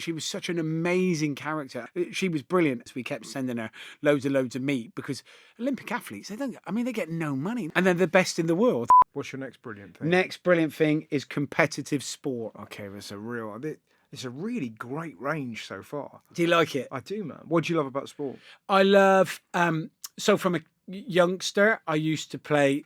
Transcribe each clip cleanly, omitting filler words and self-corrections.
she was such an amazing character. She was brilliant. So we kept sending her loads of meat because Olympic athletes, they get no money. And they're the best in the world. What's your next brilliant thing? Next brilliant thing is competitive sport. Okay, it's a really great range so far. Do you like it? I do, man. What do you love about sport? I love, so from a youngster, I used to play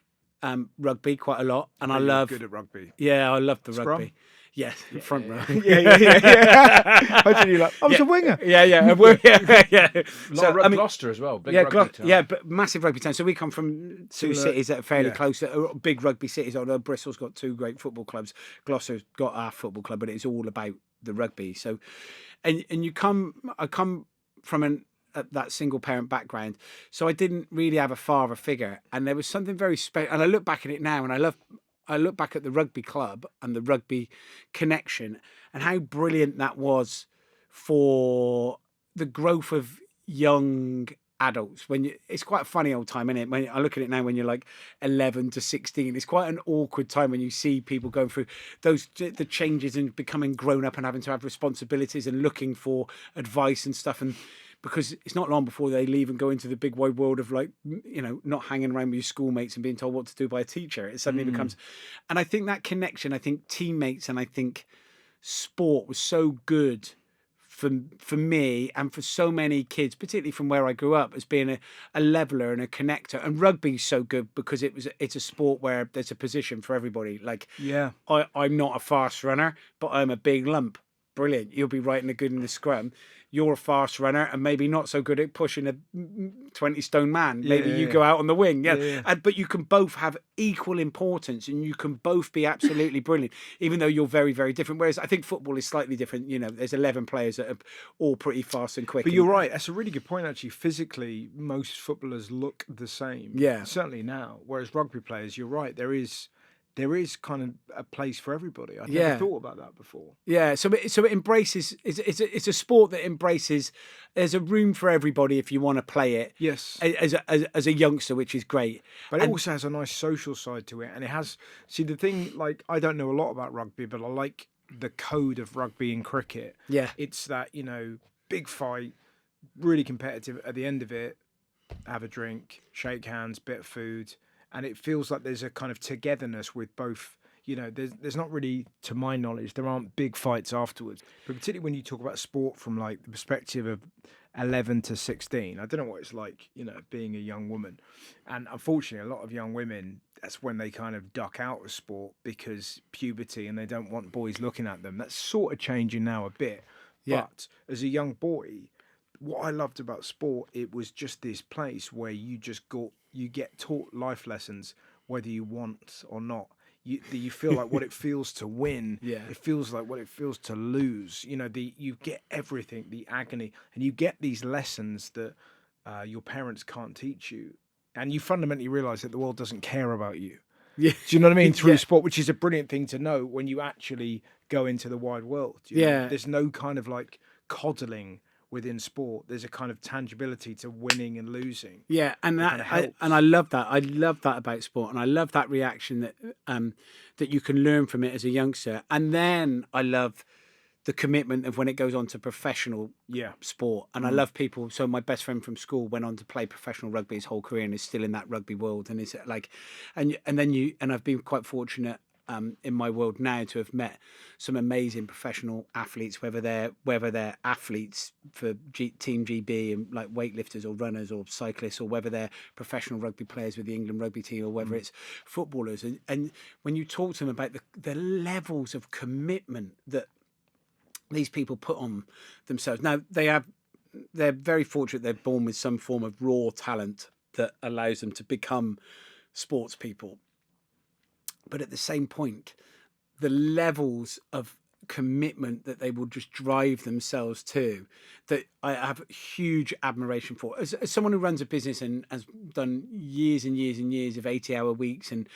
rugby quite a lot. And I love... good at rugby. Yeah, I love the Scrum? rugby. Yes, front row. Yeah. How did you like? I was a winger. Yeah. A lot of Gloucester as well. Big rugby town. But massive rugby town. So we come from two cities that are fairly close, big rugby cities. Although Bristol's got two great football clubs, Gloucester's got our football club, but it's all about the rugby. So, and I come from that single parent background, so I didn't really have a father figure, and there was something very special. And I look back at it now, and I look back at the rugby club and the rugby connection and how brilliant that was for the growth of young adults. It's quite a funny old time, isn't it? When I look at it now, when you're like 11 to 16, it's quite an awkward time when you see people going through the changes and becoming grown up and having to have responsibilities and looking for advice and stuff. And because it's not long before they leave and go into the big wide world of not hanging around with your schoolmates and being told what to do by a teacher. It suddenly becomes, and I think that connection, I think teammates, and I think sport was so good for me and for so many kids, particularly from where I grew up, as being a leveler and a connector. And rugby's so good because it's a sport where there's a position for everybody. I'm not a fast runner, but I'm a big lump. Brilliant. You'll be right in the good in the scrum. You're a fast runner and maybe not so good at pushing a 20-stone man. Maybe you go out on the wing. But you can both have equal importance and you can both be absolutely brilliant, even though you're very, very different. Whereas I think football is slightly different. There's 11 players that are all pretty fast and quick. But you're right. That's a really good point, actually. Physically, most footballers look the same. Yeah. Certainly now. Whereas rugby players, you're right. There is kind of a place for everybody. I never thought about that before. Yeah, so it embraces. It's a sport that embraces. There's a room for everybody if you want to play it. Yes, as a youngster, which is great. But it also has a nice social side to it, and it has. See, the thing, I don't know a lot about rugby, but I like the code of rugby and cricket. Yeah, it's that big fight, really competitive. At the end of it, have a drink, shake hands, bit of food. And it feels like there's a kind of togetherness with both. There's not really, to my knowledge, there aren't big fights afterwards. But particularly when you talk about sport from the perspective of 11 to 16, I don't know what it's like, being a young woman. And unfortunately, a lot of young women, that's when they kind of duck out of sport because puberty and they don't want boys looking at them. That's sort of changing now a bit. Yeah. But as a young boy, what I loved about sport, it was just this place where you get taught life lessons, whether you want or not. You feel like what it feels to win. Yeah. It feels like what it feels to lose. You get everything, the agony, and you get these lessons that your parents can't teach you, and you fundamentally realise that the world doesn't care about you. Yeah. Do you know what I mean? Through sport, which is a brilliant thing to know when you actually go into the wide world. There's no kind of coddling within sport. There's a kind of tangibility to winning and losing. Yeah, and I love that. I love that about sport, and I love that reaction that you can learn from it as a youngster. And then I love the commitment of when it goes on to professional sport. And I love people. So my best friend from school went on to play professional rugby his whole career and is still in that rugby world. And is and I've been quite fortunate in my world now to have met some amazing professional athletes, whether they're athletes for Team GB and weightlifters or runners or cyclists, or whether they're professional rugby players with the England rugby team, or whether it's footballers. And when you talk to them about the levels of commitment that these people put on themselves, now they're very fortunate they're born with some form of raw talent that allows them to become sports people. But at the same point, the levels of commitment that they will just drive themselves to, that I have huge admiration for. As someone who runs a business and has done years and years and years of 80-hour weeks and,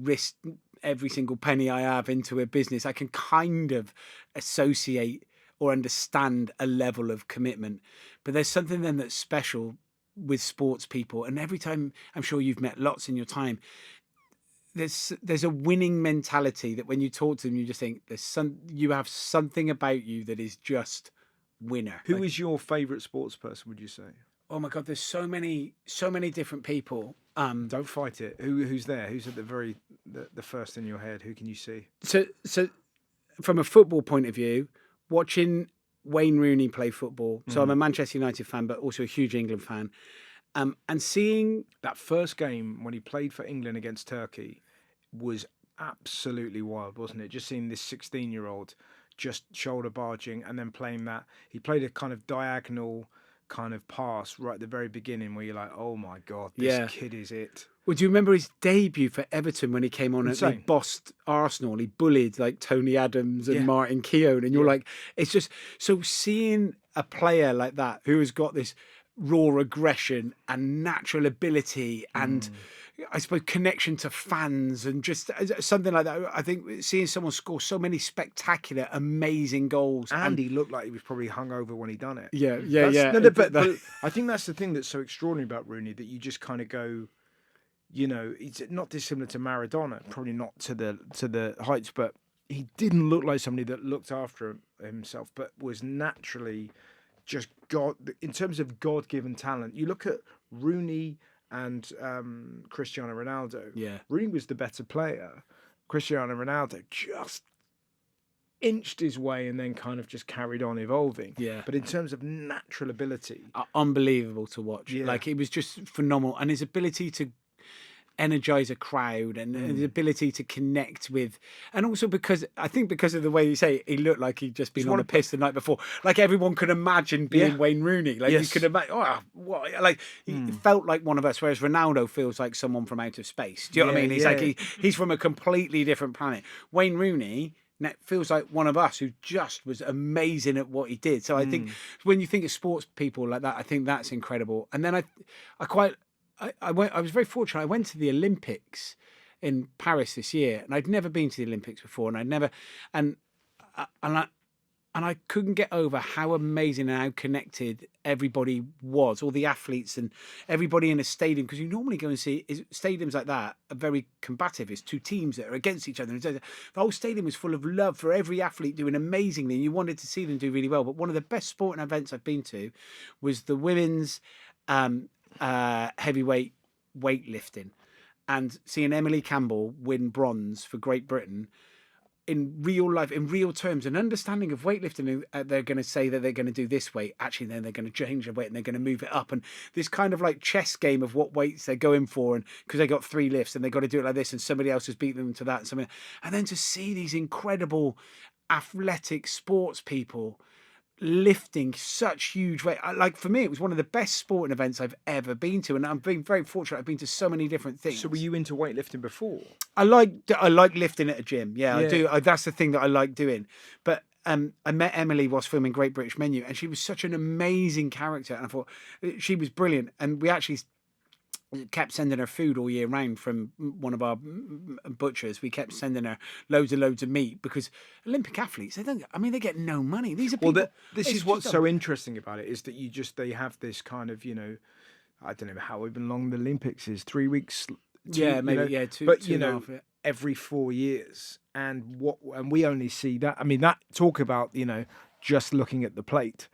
risked every single penny I have into a business, I can kind of associate or understand a level of commitment. But there's something then that's special with sports people. And every time, I'm sure you've met lots in your time, there's a winning mentality that when you talk to them, you just think you have something about you that is just winner. Who is your favourite sports person, would you say? Oh my God, there's so many different people. Don't fight it. Who's there? Who's at the first in your head? Who can you see? So from a football point of view, watching Wayne Rooney play football. So I'm a Manchester United fan, but also a huge England fan. And seeing that first game when he played for England against Turkey was absolutely wild, wasn't it? Just seeing this 16-year-old just shoulder barging and then playing that. He played a kind of diagonal kind of pass right at the very beginning where you're like, oh my God, this kid is it. Well, do you remember his debut for Everton when he came on and he bossed Arsenal? He bullied like Tony Adams and Martin Keown. And you're like, it's just so seeing a player like that who has got this raw aggression and natural ability and I suppose connection to fans and just something like that. I think seeing someone score so many spectacular, amazing goals. And he looked like he was probably hungover when he done it. Yeah. No, but I think that's the thing that's so extraordinary about Rooney, that you just kind of go, you know, it's not dissimilar to Maradona, probably not to the heights, but he didn't look like somebody that looked after himself, but was naturally just God in terms of God-given talent. You look at Rooney and Cristiano Ronaldo. Yeah, Rooney was the better player. Cristiano Ronaldo just inched his way and then kind of just carried on evolving. Yeah. But in terms of natural ability, unbelievable to watch. Yeah. Like, it was just phenomenal, and his ability to energize a crowd and his ability to connect with, and also because of the way you say it, he looked like he'd just been on a piss the night before. Like, everyone could imagine being Wayne Rooney. Like, you could imagine, he felt like one of us, whereas Ronaldo feels like someone from outer space. Do you know what I mean? He's like he's from a completely different planet. Wayne Rooney feels like one of us who just was amazing at what he did. So I think when you think of sports people like that, I think that's incredible. And then I was very fortunate. I went to the Olympics in Paris this year, and I'd never been to the Olympics before, and I couldn't get over how amazing and how connected everybody was, all the athletes and everybody in a stadium. Because you normally go and see stadiums like that are very combative. It's two teams that are against each other. The whole stadium was full of love for every athlete doing amazingly, and you wanted to see them do really well. But one of the best sporting events I've been to was the women's heavyweight weightlifting, and seeing Emily Campbell win bronze for Great Britain in real life, in real terms, an understanding of weightlifting. They're going to say that they're going to do this weight, actually then they're going to change their weight and they're going to move it up, and this kind of like chess game of what weights they're going for, and because they got 3 lifts and they got to do it like this, and somebody else has beaten them to that, and then to see these incredible athletic sports people lifting such huge weight. Like, for me, it was one of the best sporting events I've ever been to, and I'm being very fortunate. I've been to so many different things. So were you into weightlifting before? I like lifting at a gym. Yeah, I do. That's the thing that I like doing. But I met Emily whilst filming Great British Menu, and she was such an amazing character, and I thought she was brilliant. And we actually kept sending her food all year round from one of our butchers. We kept sending her loads of meat, because Olympic athletes, they get no money. These are people. Well, this is what's so interesting about it, is that they have this kind of, I don't know how even long the Olympics is, 3 weeks. Maybe 2. But two and a half, every 4 years, and we only see that. I mean, that talk about just looking at the plate.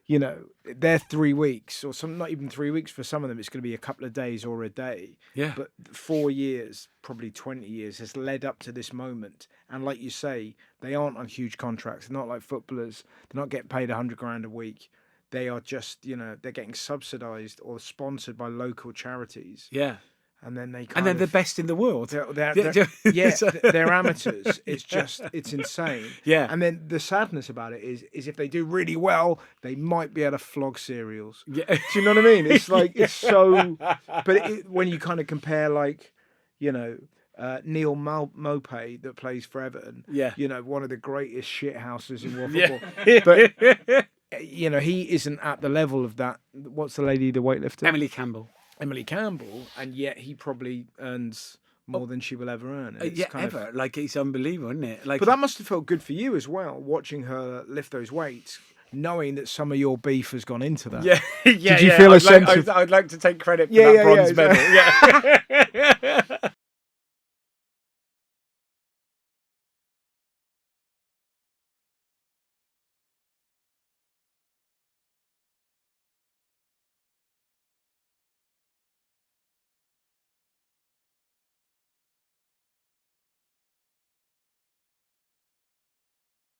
They're 3 weeks, or some, not even 3 weeks for some of them. It's going to be a couple of days or a day. Yeah. But 4 years, probably 20 years, has led up to this moment. And like you say, they aren't on huge contracts. They're not like footballers. They're not getting paid $100,000 a week. They are just, they're getting subsidised or sponsored by local charities. Yeah. And then they're the best in the world. They're amateurs. It's insane. Yeah. And then the sadness about it is if they do really well, they might be able to flog cereals. Yeah. Do you know what I mean? It's like, it's so. But when you kind of compare, like, Neil Maupay that plays for Everton. Yeah. One of the greatest shit houses in world football. But he isn't at the level of that. What's the lady, the weightlifter? Emily Campbell, and yet he probably earns more than she will ever earn. Ever. Like, it's unbelievable, isn't it? Like, but that must have felt good for you as well, watching her lift those weights, knowing that some of your beef has gone into that. Yeah. Did you feel a sense of... I'd like to take credit for that bronze medal. Yeah.